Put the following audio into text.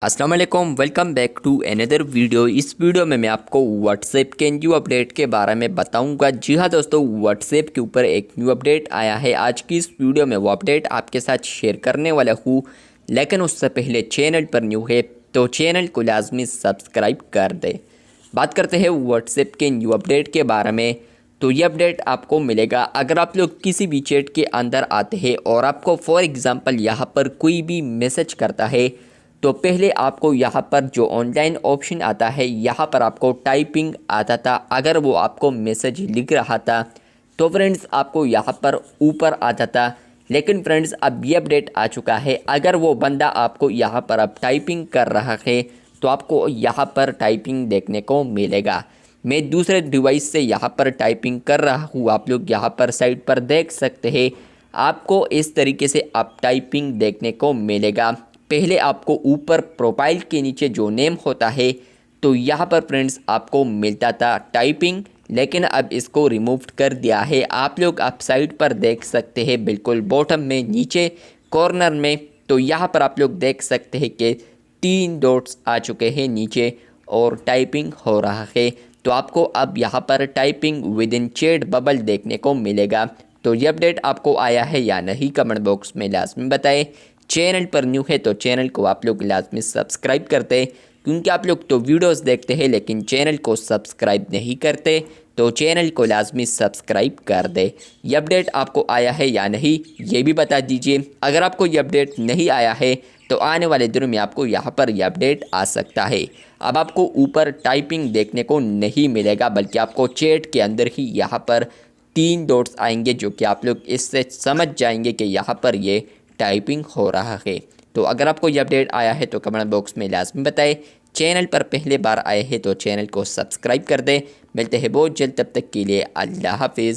अस्सलाम वालेकुम, welcome back to another video. इस वीडियो में मैं आपको व्हाट्सएप के न्यू अपडेट के बारे में बताऊंगा। जी हाँ दोस्तों, व्हाट्सएप के ऊपर एक न्यू अपडेट आया है। आज की इस वीडियो में वो अपडेट आपके साथ शेयर करने वाला हूँ, लेकिन उससे पहले चैनल पर न्यू है तो चैनल को लाजमी सब्सक्राइब कर दे। बात करते हैं व्हाट्सएप के न्यू अपडेट के बारे में। तो ये अपडेट आपको मिलेगा अगर आप लोग किसी भी चैट के अंदर आते हैं और आपको फॉर एग्ज़ाम्पल यहाँ पर कोई भी मैसेज करता है तो पहले आपको यहाँ पर जो ऑनलाइन ऑप्शन आता है यहाँ पर आपको टाइपिंग आता था। अगर वो आपको मैसेज लिख रहा था तो फ्रेंड्स आपको यहाँ पर ऊपर आता था, लेकिन फ्रेंड्स अब ये अपडेट आ चुका है। अगर वो बंदा आपको यहाँ पर अब टाइपिंग कर रहा है तो आपको यहाँ पर टाइपिंग देखने को मिलेगा। मैं दूसरे डिवाइस से यहाँ पर टाइपिंग कर रहा हूँ, आप लोग यहाँ पर साइड पर देख सकते हैं। आपको इस तरीके से अब टाइपिंग देखने को मिलेगा। पहले आपको ऊपर प्रोफाइल के नीचे जो नेम होता है तो यहाँ पर फ्रेंड्स आपको मिलता था टाइपिंग, लेकिन अब इसको रिमूव कर दिया है। आप लोग आप साइड पर देख सकते हैं बिल्कुल बॉटम में नीचे कॉर्नर में, तो यहाँ पर आप लोग देख सकते हैं कि 3 डॉट्स आ चुके हैं नीचे और टाइपिंग हो रहा है। तो आपको अब यहाँ पर typing with in chat bubble देखने को मिलेगा। तो ये अपडेट आपको आया है या नहीं, कमेंट बॉक्स में लाजमी बताएं। चैनल पर न्यू है तो चैनल को आप लोग लाजमी सब्सक्राइब करते, क्योंकि आप लोग तो वीडियोस देखते हैं लेकिन चैनल को सब्सक्राइब नहीं करते, तो चैनल को लाजमी सब्सक्राइब कर दे। ये अपडेट आपको आया है या नहीं ये भी बता दीजिए। अगर आपको ये अपडेट नहीं आया है तो आने वाले दिनों में आपको यहाँ पर यह अपडेट आ सकता है। अब आपको ऊपर टाइपिंग देखने को नहीं मिलेगा, बल्कि आपको चैट के अंदर ही यहाँ पर 3 डॉट्स आएंगे, जो कि आप लोग इससे समझ जाएंगे कि यहाँ पर ये टाइपिंग हो रहा है। तो अगर आपको ये अपडेट आया है तो कमेंट बॉक्स में लाजमी बताएं। चैनल पर पहले बार आए हैं तो चैनल को सब्सक्राइब कर दें। मिलते हैं बहुत जल्द, तब तक के लिए अल्लाह हाफिज़।